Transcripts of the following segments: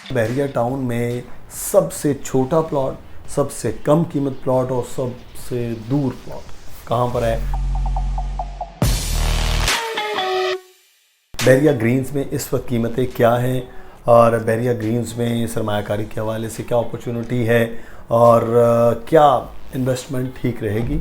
बहरिया town में सबसे छोटा प्लॉट, सबसे कम कीमत प्लॉट और सबसे दूर प्लॉट कहाँ पर है? बहरिया ग्रीन्स में इस वक्त कीमतें क्या हैं और बहरिया ग्रीन्स में सरमायाकारी के हवाले से क्या अपॉर्चुनिटी है और क्या इन्वेस्टमेंट ठीक रहेगी?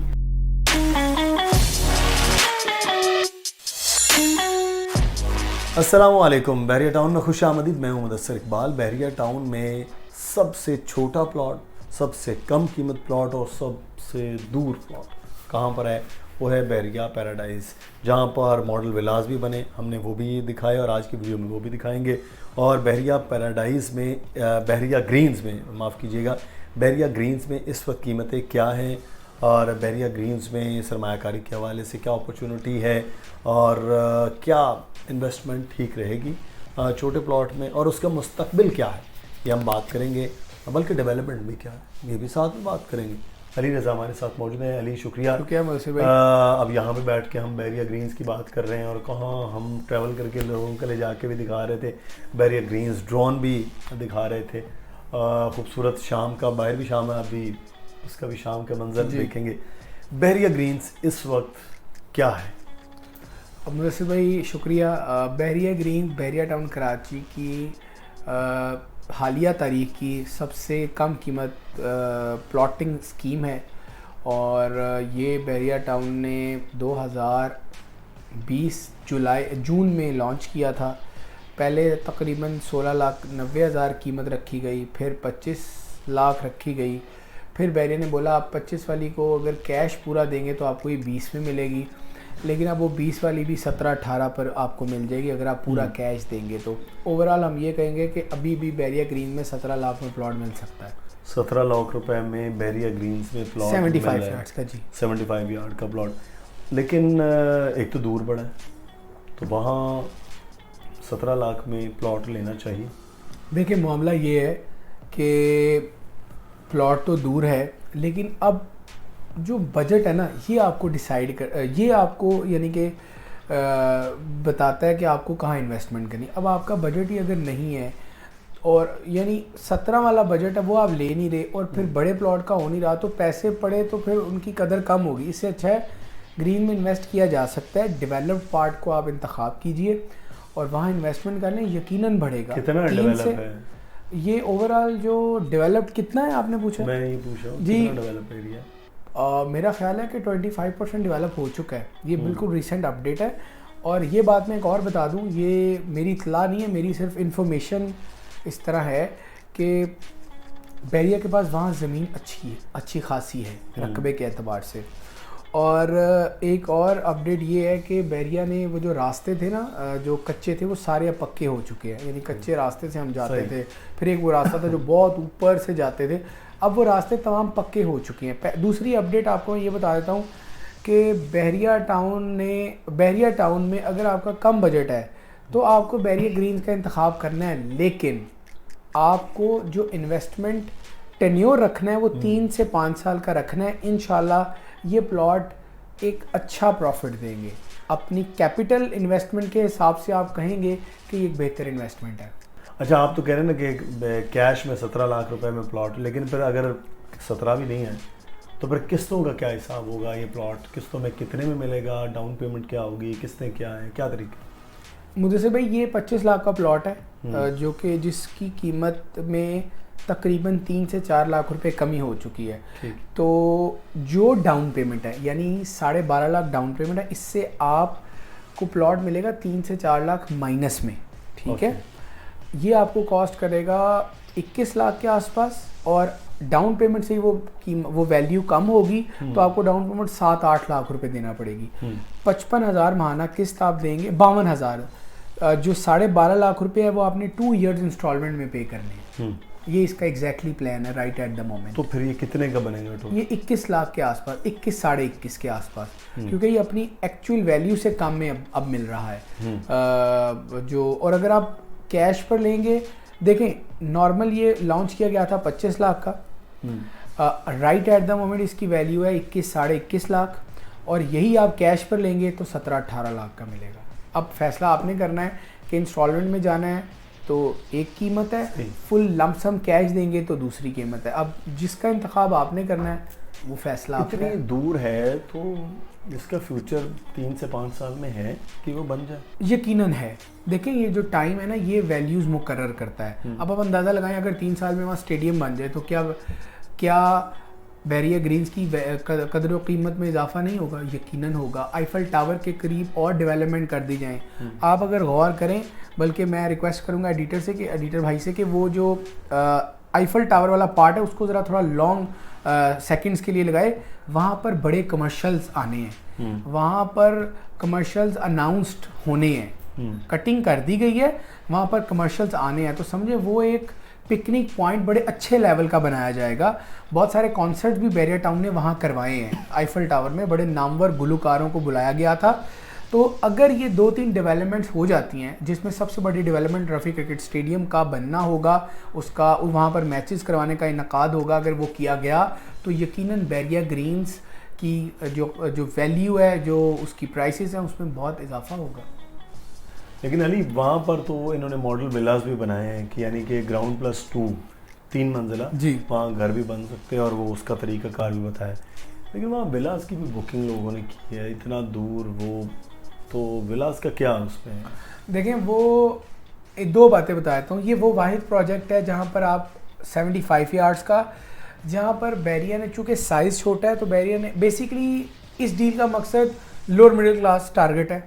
अस्सलामुअलैकुम। बहरिया टाउन में खुश आमदीद। मैं हूं मुदस्सिर इकबाल। बहरिया टाउन में सबसे छोटा प्लॉट, सबसे कम कीमत प्लॉट और सबसे दूर प्लॉट कहाँ पर है? वो है बहरिया पैराडाइज़, जहाँ पर मॉडल विलास भी बने। हमने वो भी दिखाए और आज की वीडियो में वो भी दिखाएंगे। और बहरिया पैराडाइज़ में, बहरिया ग्रीन्स में, माफ़ कीजिएगा, बहरिया ग्रीन्स में इस वक्त कीमतें क्या हैं और बहरिया ग्रीन्स में सरमायाकारी के हवाले से क्या अपॉर्चुनिटी है और क्या इन्वेस्टमेंट ठीक रहेगी छोटे प्लॉट में और उसका मुस्तकबिल क्या है, ये हम बात करेंगे। बल्कि डेवलपमेंट भी क्या है, ये भी साथ में बात करेंगे। अली रज़ा हमारे साथ मौजूद है। अली, शुक्रिया मुझसे भाई। अब यहाँ पे बैठ के हम बहरिया ग्रीन्स की बात कर रहे हैं और कहाँ हम ट्रैवल करके लोगों को ले जाके भी दिखा रहे थे। बहरिया ग्रीन्स ड्रोन भी दिखा रहे थे। खूबसूरत शाम का, बाहर भी शाम है, अभी उसका भी शाम का मंजर देखेंगे। बहरिया ग्रीन्स इस वक्त क्या है? अब मुझसे भाई शुक्रिया। बहरिया ग्रीन बहरिया टाउन कराची की हालिया तारीख की सबसे कम कीमत प्लॉटिंग स्कीम है और ये बहरिया टाउन ने 2020 जून में लॉन्च किया था। पहले तकरीबन 16,90,000 कीमत रखी गई, फिर 25 लाख रखी गई। फिर बहरिया ने बोला आप 25 वाली को अगर कैश पूरा देंगे तो आपको ये 20 में मिलेगी, लेकिन अब वो 20 वाली भी 17-18 पर आपको मिल जाएगी अगर आप पूरा कैश देंगे। तो ओवरऑल हम ये कहेंगे कि अभी भी बहरिया ग्रीन में 17 लाख में प्लॉट मिल सकता है। 17 लाख रुपए में बहरिया ग्रीन्स में प्लॉट 75 यार्ड्स का जी, 75 यार्ड का प्लॉट। लेकिन एक तो दूर पड़ा है, तो वहाँ 17 लाख में प्लॉट लेना चाहिए। देखिए मामला ये है कि प्लॉट तो दूर है, लेकिन अब जो बजट है ना, ये आपको डिसाइड कर, ये आपको यानी कि बताता है कि आपको कहाँ इन्वेस्टमेंट करनी। अब आपका बजट ही अगर नहीं है और यानी 17 वाला बजट है वो आप ले नहीं रहे और फिर बड़े प्लॉट का हो नहीं रहा, तो पैसे पड़े तो फिर उनकी कदर कम होगी। इससे अच्छा है ग्रीन में इन्वेस्ट किया जा सकता है। डेवलप्ड पार्ट को आप इंतखाब कीजिए और वहाँ इन्वेस्टमेंट करने यकीनन बढ़ेगा। कितना डेवलप है ये? ओवरऑल जो डेवलप्ड कितना है आपने पूछा? मैं ये पूछा जी, कितना डेवलप एरिया? मेरा ख्याल है कि 25% डेवलप हो चुका है। ये बिल्कुल रिसेंट अपडेट है। और ये बात मैं एक और बता दूं, ये मेरी इतला नहीं है, मेरी सिर्फ इन्फॉर्मेशन इस तरह है कि बहरिया के पास वहाँ ज़मीन अच्छी खासी है रकबे के एतबार से। और एक और अपडेट ये है कि बहरिया ने वो जो रास्ते थे ना जो कच्चे थे वो सारे अब पक्के हो चुके हैं। यानी कच्चे रास्ते से हम जाते थे, फिर एक वो रास्ता था जो बहुत ऊपर से जाते थे, अब वो रास्ते तमाम पक्के हो चुके हैं। दूसरी अपडेट आपको ये बता देता हूँ कि बहरिया टाउन में अगर आपका कम बजट है तो आपको बहरिया ग्रीन्स का इंतखाब करना है, लेकिन आपको जो इन्वेस्टमेंट टेन्योर रखना है वो 3 से 5 साल का रखना है। इंशाल्लाह ये प्लॉट एक अच्छा प्रॉफिट देंगे। अपनी कैपिटल इन्वेस्टमेंट के हिसाब से आप कहेंगे कि ये एक बेहतर इन्वेस्टमेंट है। अच्छा, आप तो कह रहे हैं ना कि कैश में 17 लाख रुपए में प्लॉट, लेकिन फिर अगर 17 भी नहीं है तो फिर किस्तों का क्या हिसाब होगा? ये प्लॉट किस्तों में कितने में मिलेगा? डाउन पेमेंट क्या होगी? किस्तें क्या हैं? क्या तरीके? मुझे से भाई ये 25 लाख का प्लॉट है जो कि जिसकी कीमत में तकरीबन 3 से 4 लाख रुपए कमी हो चुकी है। तो जो डाउन पेमेंट है यानी 12.5 लाख डाउन पेमेंट है, इससे आपको प्लॉट मिलेगा 3 से 4 लाख माइनस में। ठीक है, ये आपको कॉस्ट करेगा 21 लाख के आसपास और डाउन पेमेंट से ही वो वैल्यू कम होगी तो आपको डाउन पेमेंट 7-8 लाख रुपए देना पड़ेगी। 55,000 माहाना किस्त आप देंगे, 52,000 जो 12.5 लाख रुपए है वो आपने 2 ईयर्स इंस्टॉलमेंट में पे करने हैं। ये इसका एग्जैक्टली प्लान है राइट एट द मोमेंट। तो फिर ये कितने का बनेगा टोटल? ये 21 लाख के आसपास, 21 साढ़े 21 के आसपास, क्योंकि ये अपनी एक्चुअल वैल्यू से कम में अब मिल रहा है जो। और अगर आप कैश पर लेंगे, देखें नॉर्मल ये लॉन्च किया गया था 25 लाख का, राइट एट द मोमेंट इसकी वैल्यू है 21 साढ़े 21 लाख और यही आप कैश पर लेंगे तो 17-18 लाख का मिलेगा। अब फैसला आपने करना है कि इंस्टॉलमेंट में जाना है तो एक कीमत है, सही। फुल लमसम कैश देंगे तो दूसरी कीमत है। अब जिसका इंतखाब आपने करना है वो फैसला आपका इतनी है। दूर है तो इसका फ्यूचर 3 से 5 साल में है कि वो बन जाए। यकीनन है। देखें ये जो टाइम है ना, ये वैल्यूज़ मुकर्रर करता है। अब आप अंदाज़ा लगाएं, अगर 3 साल में वहाँ स्टेडियम बन जाए तो क्या बैरिया ग्रीन्स की कदर व कीमत में इजाफा नहीं होगा? यकीनन होगा। आईफल टावर के करीब और डेवलपमेंट कर दी जाएँ। आप अगर गौर करें, बल्कि मैं रिक्वेस्ट करूँगा एडिटर भाई से कि वो जो आईफल टावर वाला पार्ट है उसको ज़रा थोड़ा लॉन्ग सेकंड्स के लिए लगाए। वहाँ पर बड़े कमर्शियल्स आने हैं, वहाँ पर कमर्शियल्स अनाउंस्ड होने हैं, कटिंग कर दी गई है, वहाँ पर कमर्शियल्स आने हैं। तो समझे वो एक पिकनिक पॉइंट बड़े अच्छे लेवल का बनाया जाएगा। बहुत सारे कॉन्सर्ट भी बैरिया टाउन ने वहाँ करवाए हैं। आईफल टावर में बड़े नामवर गुलकारों को बुलाया गया था। तो अगर ये 2-3 डेवलपमेंट्स हो जाती हैं, जिसमें सबसे बड़ी डेवलपमेंट रफ़ी क्रिकेट स्टेडियम का बनना होगा, उसका वहाँ पर मैचेस करवाने का इनकाद होगा, अगर वो किया गया तो यकीनन बैरिया ग्रीन्स की जो वैल्यू है, जो उसकी प्राइसेस हैं, उसमें बहुत इजाफा होगा। लेकिन अली वहाँ पर तो इन्होंने मॉडल विलास भी बनाए हैं कि यानी कि ग्राउंड प्लस 2 3 मंजिला जी। वहाँ घर भी बन सकते हैं और वो उसका तरीक़ाकार भी बताया। लेकिन वहाँ विलास की भी बुकिंग लोगों ने की है इतना दूर, वो तो विलास का क्या उसमें है? देखें वो 2 बातें बताता हूँ। ये वो वाहिद प्रोजेक्ट है जहाँ पर आप 75 यार्ड्स का, जहाँ पर बैरिया ने, चूँकि साइज़ छोटा है तो बैरिया ने बेसिकली, इस डील का मकसद लोअर मिडिल क्लास टारगेट है।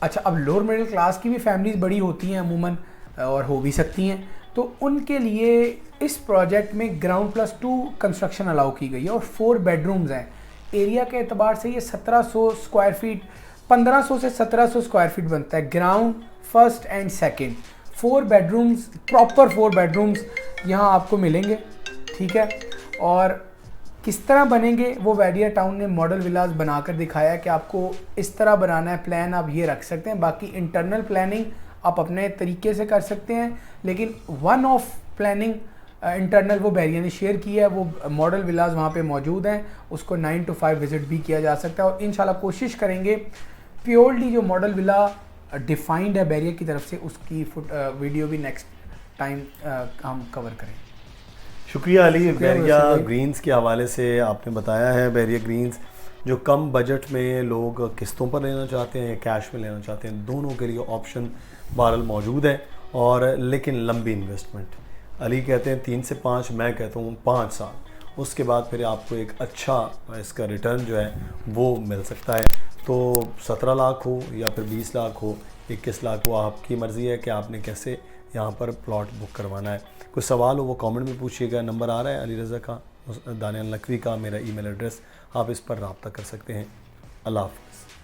अच्छा, अब लोअर मिडिल क्लास की भी फैमिलीज़ बड़ी होती हैं अमूमन, और हो भी सकती हैं, तो उनके लिए इस प्रोजेक्ट में ग्राउंड प्लस 2 कंस्ट्रक्शन अलाउ की गई है और 4 बेडरूम्स हैं। एरिया के एतबार से ये 1700 स्क्वायर फीट, 1500 से 1700 स्क्वायर फीट बनता है, ground first and second. 4 bedrooms, proper 4 bedrooms यहाँ आपको मिलेंगे, ठीक है। और किस तरह बनेंगे वो बैरिया टाउन ने मॉडल विलास बनाकर दिखाया है कि आपको इस तरह बनाना है, प्लान आप ये रख सकते हैं। बाकी इंटरनल प्लानिंग आप अपने तरीके से कर सकते हैं, लेकिन वन ऑफ प्लानिंग इंटरनल वो बैरिया ने शेयर की है। वो मॉडल विलास वहाँ पे मौजूद हैं, उसको 9 to 5 विज़िट भी किया जा सकता है। और इंशाल्लाह कोशिश करेंगे प्योरली जो मॉडल विला डिफाइंड है बैरिया की तरफ से, उसकी वीडियो भी नेक्स्ट टाइम हम कवर करें। शुक्रिया अली। बैरिया ग्रीन्स के हवाले से आपने बताया है। बैरिया ग्रीन्स जो कम बजट में लोग किस्तों पर लेना चाहते हैं या कैश में लेना चाहते हैं, दोनों के लिए ऑप्शन बहरहाल मौजूद है, और लेकिन लंबी इन्वेस्टमेंट। अली कहते हैं 3 से 5, मैं कहता हूँ 5 साल, उसके बाद फिर आपको एक अच्छा इसका रिटर्न जो है वो मिल सकता है। तो 17 लाख हो या फिर 20 लाख हो, 21 लाख हो, आपकी मर्ज़ी है कि आपने कैसे यहाँ पर प्लॉट बुक करवाना है। कोई सवाल हो वो कमेंट में पूछिएगा। नंबर आ रहा है अली रज़ा का, दानियाल नकवी का, मेरा ईमेल एड्रेस, आप इस पर रब्ता कर सकते हैं। अल्लाह हाफ़िज़।